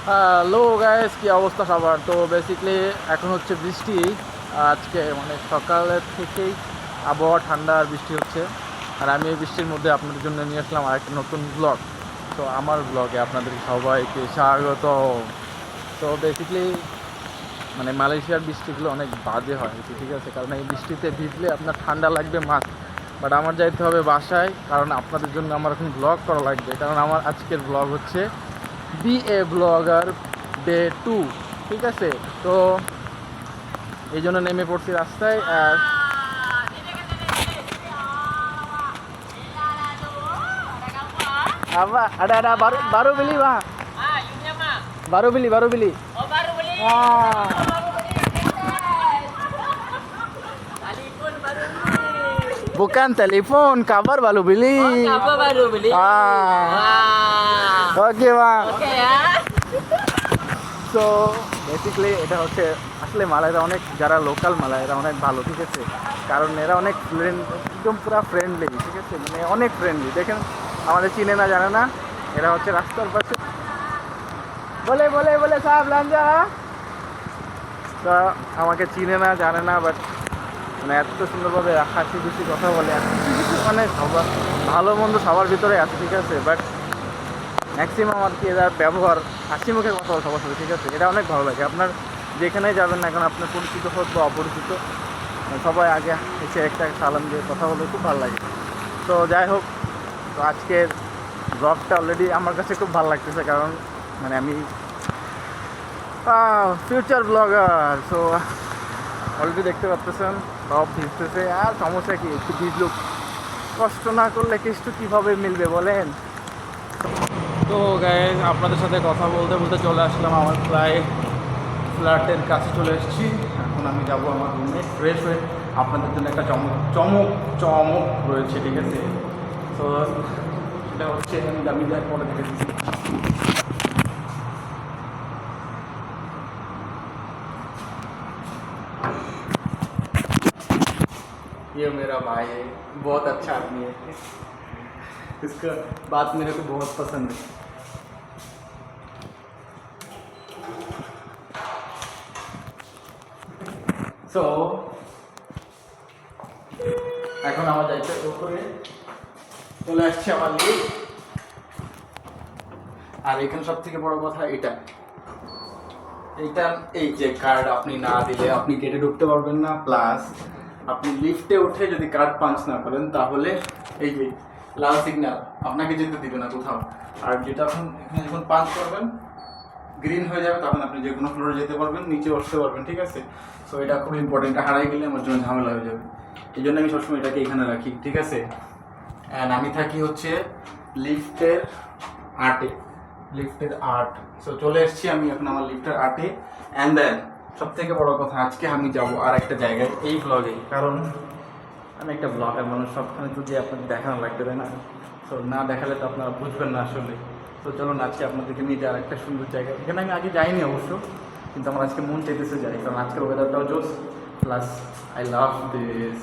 Hello guys, কি অবস্থা সবার? তো বেসিক্যালি এখন হচ্ছে বৃষ্টি। আজকে মানে সকালের থেকেই আবহাওয়া ঠান্ডা আর বৃষ্টি হচ্ছে। আর আমি এই বৃষ্টির মধ্যে আপনাদের জন্য নিয়ে আসলাম আর একটা নতুন ব্লগ। তো আমার ব্লগে আপনাদের সবাইকে স্বাগত। তো বেসিক্যালি মানে মালয়েশিয়ার বৃষ্টিগুলো অনেক বাজে হয়, ঠিক আছে? কারণ এই বৃষ্টিতে ভিজলে আপনার ঠান্ডা লাগবে মাস্ট। বাট আমার যাইতে হবে বাসায়, কারণ আপনাদের জন্য আমার এখন ব্লগ করা লাগবে। কারণ আমার আজকের ব্লগ হচ্ছে বি এ ব্লগার ডে 2, ঠিক আছে? তো এই জন্য নেমে পড়ছি রাস্তায়। আর ada ada baru baru beli bang, Unitnya mah? baru beli Oh baru beli. wah. Baru beli. Tadi pun baru beli. Bukan telepon, kabar baru beli. Oh apa baru beli? Wah. ওকে bang. Oke ya. So basically এটা হচ্ছে আসলে মালায়রা অনেক, যারা local মালায়রা অনেক ভালো, ঠিক আছে? কারণ এরা অনেক একদম পুরো ফ্রেন্ডলি, ঠিক আছে? মানে অনেক ফ্রেন্ডলি। দেখেন আমাদের চিনে না জানে না, এরা হচ্ছে রাস্তার পাশে বলে বলে বলে সাহেব লাঞ্জা। তা আমাকে চিনে না জানে না, বাট মানে এত সুন্দরভাবে হাসি খুশি কথা বলে, এত কিছু মানে সবার ভালো মন্দ সবার ভিতরে আছে, ঠিক আছে? বাট ম্যাক্সিমাম আর কি এরা ব্যবহার হাসি মুখে কথা বলে সবার সাথে, ঠিক আছে? এটা অনেক ভালো লাগে। আপনার যেখানেই যাবেন না, এখন আপনার পরিচিত হোক বা অপরিচিত, সবাই আগে এসে একটা সালাম দিয়ে কথা বলে খুব ভালো লাগে। তো যাই হোক, তো আজকের ব্লগটা অলরেডি আমার কাছে খুব ভালো লাগতেছে, কারণ মানে আমি ফিউচার ব্লগার। সো অলরেডি দেখতে পাচ্ছেন সব ভিজতেছে। আর সমস্যা কি, একটু ভিজলুক, কষ্ট না করলে কিছু কীভাবে মিলবে বলেন? তো গাইস, আপনাদের সাথে কথা বলতে বলতে চলে আসলাম আমার প্রায় ফ্ল্যাটের কাছে চলে এসেছি। এখন আমি যাব আমার রুমে ফ্রেশ হয়ে। আপনাদের জন্য একটা চমক চমক চমক রয়েছে, ঠিক আছে? তো সেটা হচ্ছে আমি যাই পরে দেখে দিচ্ছি। ये मेरा भाई है, बहुत अच्छा आदमी है, इसका बात मेरे को बहुत पसंद है। সো এখন আমার যাইতে উপরে চলে আসছে আমার লিফট। আর এখানে সব থেকে বড় কথা এটা, এই যে কার্ড আপনি না দিলে আপনি গেটে ঢুকতে পারবেন না। প্লাস আপনি লিফটে উঠে যদি কার্ড পাঞ্চ না করেন, তাহলে এই যে লাল সিগন্যাল, আপনাকে যেতে দিবে না কোথাও। আর যেটা এখানে যখন পাঞ্চ করবেন গ্রিন হয়ে যাবে, তখন আপনি যে কোনো ফ্লোরে যেতে পারবেন, নিচে বসতে পারবেন, ঠিক আছে? সো এটা খুব ইম্পর্টেন্ট। এটা হারাই গেলে আমার জন্য ঝামেলা হয়ে যাবে। এই জন্য আমি সবসময় এটাকে এখানে রাখি, ঠিক আছে? অ্যান্ড আমি থাকি হচ্ছে লিফটের 8-এ, লিফটের 8। সো চলে এসেছি আমি এখন আমার লিফটের 8-এ। অ্যান্ড দেন সব থেকে বড় কথা, আজকে আমি যাব আর একটা জায়গায় এই ব্লগে, কারণ আমি একটা ব্লগার মানুষ, সবখানে যদি আপনাদের দেখানো লাগবে, তাই না? সো না দেখালে তো আপনারা বুঝবেন না আসলে। তো চলুন আজকে আপনাদেরকে নিয়ে যাওয়ার একটা সুন্দর জায়গা। এখানে আমি আগে যাইনি অবশ্য, কিন্তু আমার আজকে মন চাইতেছে যাই, কারণ আজকের ওয়েদারটাও জোস। Plus I love this.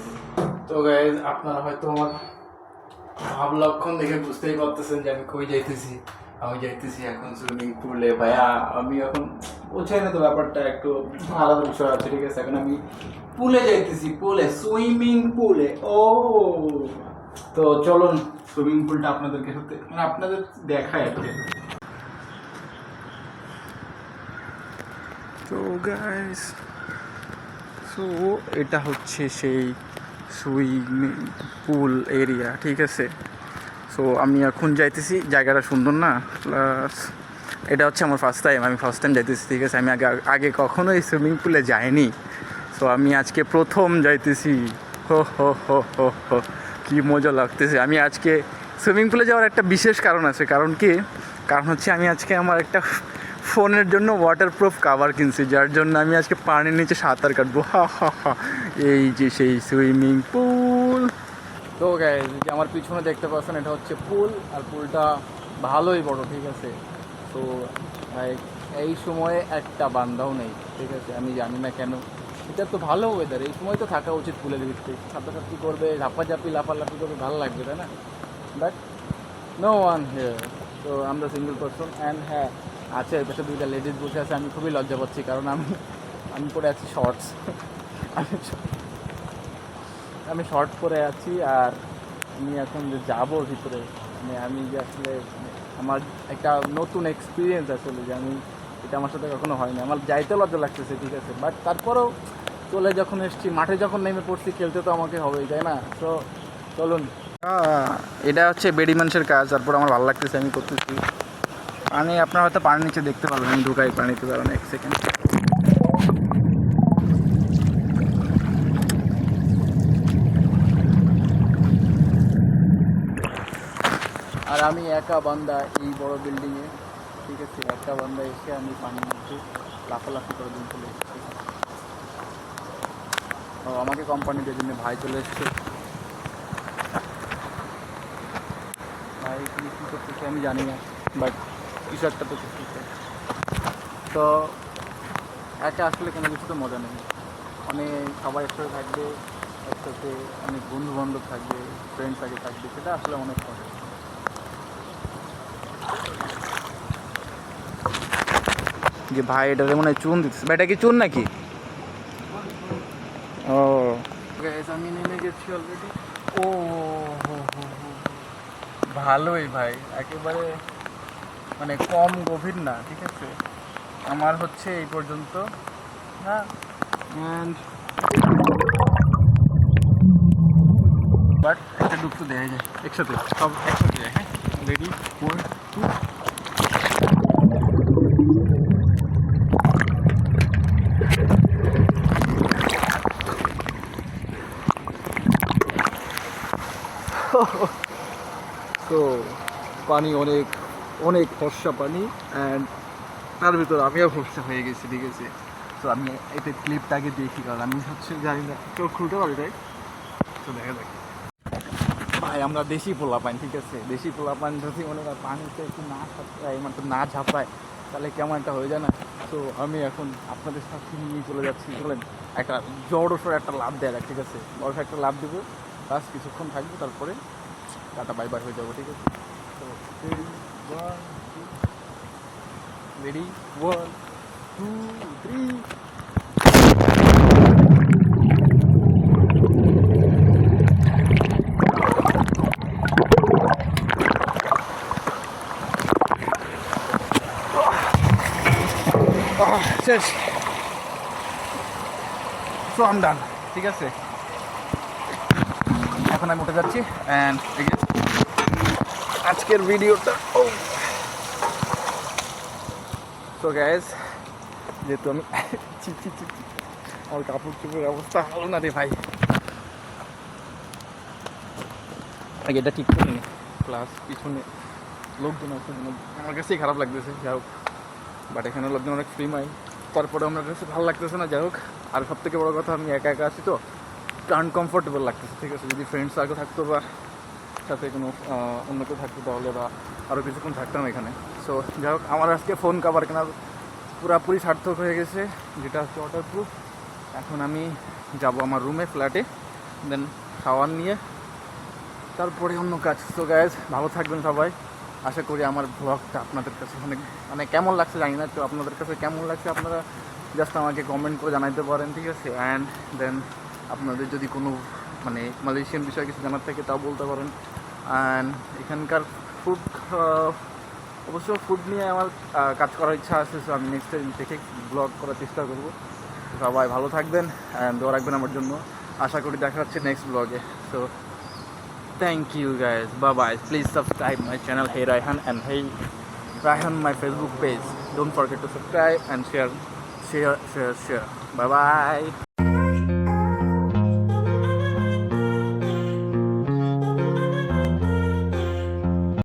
তো গাইজ, আপনারা হয়তো আমার ভাব লক্ষণ দেখে বুঝতেই পারতেছেন যে আমি কই যাইতেছি। আমি যাইতেছি এখন সুইমিং পুলে। ভাইয়া আমি এখন বোঝাই না তো, ব্যাপারটা একটু আলাদা বিষয় আছে, ঠিক আছে? এখন আমি পুলে যাইতেছি, পুলে, সুইমিং পুলে। ও তো চলুন সুইমিং পুলটা আপনাদেরকে সাথে মানে আপনাদের দেখায় আর কি। তো গাইস, সো এটা হচ্ছে সেই সুইমিং পুল এরিয়া, ঠিক আছে? সো আমি এখন যাইতেছি, জায়গাটা সুন্দর না? প্লাস এটা হচ্ছে আমার ফার্স্ট টাইম যাইতেছি, ঠিক আছে? আমি আগে কখনো এই সুইমিং পুলে যাইনি। সো আমি আজকে প্রথম যাইতেছি। হো হো হো হো হো, কী মজা লাগতেছে। আমি আজকে সুইমিং পুলে যাওয়ার একটা বিশেষ কারণ আছে। কারণ হচ্ছে আমি আজকে আমার একটা ফোনের জন্য ওয়াটারপ্রুফ কাভার কিনছি, যার জন্য আমি আজকে পানির নিচে সাঁতার কাটবো। হা হা হা, এই যে সেই সুইমিং পুল। তো গাইস, যে আমার পিছনে দেখতে পাচ্ছেন, এটা হচ্ছে পুল। আর পুলটা ভালোই বড়, ঠিক আছে? তো এই সময়ে একটা বান্ধাও নেই, ঠিক আছে? আমি জানি না কেন। এটা তো ভালো ওয়েদার, এই সময় তো থাকা উচিত পুলের ভিতরে। সাঁতারাতি করবে, ঝাপাঝাপি লাফালাফি করবে, ভালো লাগবে, তাই না? But no one here. তো আমরা সিঙ্গেল পারসন। অ্যান্ড হ্যাঁ, আছে ওই পাশে দুইটা লেডিস বসে আছে, আমি খুবই লজ্জা পাচ্ছি কারণ আমি পরে আছি শর্টস। আমি শর্ট পরে আছি আর আমি এখন যে যাবো ভিতরে, মানে আমি যে আসলে আমার একটা নতুন এক্সপিরিয়েন্স আসলে, যে আমি এটা আমার সাথে কখনো হয়নি, আমার যাইতে লজ্জা লাগতেছে, ঠিক আছে, বাট তারপরেও চলে যখন এসেছি, মাঠে যখন নেমে পড়ছি, খেলতে তো আমাকে হবেই, তাই না? তো চলুন, এটা হচ্ছে বেডি মানুষের কাজ। তারপর আমার ভালো লাগতেছে, আমি করতেছি। পানি আপনারা হয়তো পানির নিচে দেখতে পারবেন, আমি ঢুকাই পানিতে, কারণ এক সেকেন্ড। আর আমি একা বান্দা এই বড় বিল্ডিংয়ে, ঠিক আছে, একা বান্দা এসে আমি পানির মধ্যে লাফালাফি করে দিন চলে এসেছি। ও আমাকে কোম্পানিদের জন্য ভাই চলে এসছে। ভাই কী করতেছে আমি জানি না, বাট কিছু একটা তো করতেছে। তো একা আসলে কোনো কিছু তো মজা নেই, অনেক সবাই একসাথে থাকবে, একসাথে অনেক বন্ধু বান্ধব থাকবে, ফ্রেন্ডস আগে থাকবে, সেটা আসলে অনেক মজা। যে ভাই এটাতে মনে হয় চুন দিচ্ছে, ভাই এটা কি চুন নাকি? ও আমি নেমে গেছি অলরেডি। ও ভালোই ভাই, একেবারে মানে কম গভীর না, ঠিক আছে, আমার হচ্ছে এই পর্যন্ত। হ্যাঁ, বাট একটা ডুবতে দেওয়া যায় একসাথে, সব একসাথে যায়। হ্যাঁ, রেডি 1 2। তো পানি অনেক অনেক ফর্সা পানি, অ্যান্ড তার ভিতর আমিও ফর্সা হয়ে গেছি, ঠিক আছে। তো আমি এতে ক্লিপটাকে দেখি, কারণ আমি হচ্ছে জানি না চোখ খুলতে পারি, তাই তো দেখা যাক। ভাই আমরা দেশি পোলা পান, ঠিক আছে, দেশি পোলা পান যদি মনে হয় পানিতে একটু না ঝাপড়ায়, মানে না ঝাপড়ায়, তাহলে কেমন একটা হয়ে যায় না। তো আমি এখন আপনাদের সাথে নিয়ে চলে যাচ্ছি, চলেন একটা জড়সড় একটা লাভ দেয়, ঠিক আছে, বড় একটা লাভ দেবো, বাস কিছুক্ষণ থাকবো, তারপরে টাটা বাই বাই হয়ে যাবো, ঠিক আছে। তো রেডি 1 2 3। শেষ, সো আম ডান, ঠিক আছে। এখন আমি উঠে যাচ্ছি, অ্যান্ড আজকের ভিডিওটা তো গ্যাস, যেহেতু আমি আমার কাপড় চোপড়ের অবস্থা ভালো না রে ভাই, আগে এটা ঠিক করিনি, প্লাস পিছনে লোকজন আছে, আমার কাছেই খারাপ লাগতেছে, যাই হোক, বাট এখানে লোকজন অনেক ফ্রি মাইন্ড, তারপরে আমার কাছে ভালো লাগতেছে না, যাই হোক। আর সব থেকে বড়ো কথা, আমি একা একা আছি তো আনকমফোর্টেবল লাগতেছে, ঠিক আছে। যদি ফ্রেন্ডস আগে থাকতো বা সাথে কোনো অন্য কেউ থাকতো, তাহলে বা আরও কিছুক্ষণ থাকতাম এখানে। সো যাই হোক, আমার আজকে ফোন কভার কেনার পুরাপুরি সার্থক হয়ে গেছে, যেটা হচ্ছে ওয়াটারপ্রুফ। এখন আমি যাব আমার রুমে, ফ্ল্যাটে, দেন খাওয়ার নিয়ে তারপরে অন্য কাজ। তো গ্যাস, ভালো থাকবেন সবাই। আশা করি আমার ব্লগটা আপনাদের কাছে মানে কেমন লাগছে জানি না, তো আপনাদের কাছে কেমন লাগছে আপনারা জাস্ট আমাকে কমেন্ট করে জানাইতে পারেন, ঠিক আছে। অ্যান্ড দেন আপনাদের যদি কোনো মানে মালয়েশিয়ান বিষয়ে কিছু জানার থাকে তাও বলতে পারেন। অ্যান্ড এখানকার ফুড, অবশ্য ফুড নিয়ে আমার কাজ করার ইচ্ছা আছে, সো আমি নেক্সট টাইম দেখে ব্লগ করার চেষ্টা করব। সবাই ভালো থাকবেন অ্যান্ড দোয়া রাখবেন আমার জন্য। আশা করি দেখা হচ্ছে নেক্সট ব্লগে। So thank you guys, bye bye. Please subscribe my channel Hey Raihan, and Hey Raihan my Facebook page. Don't forget to subscribe and share. Bye bye.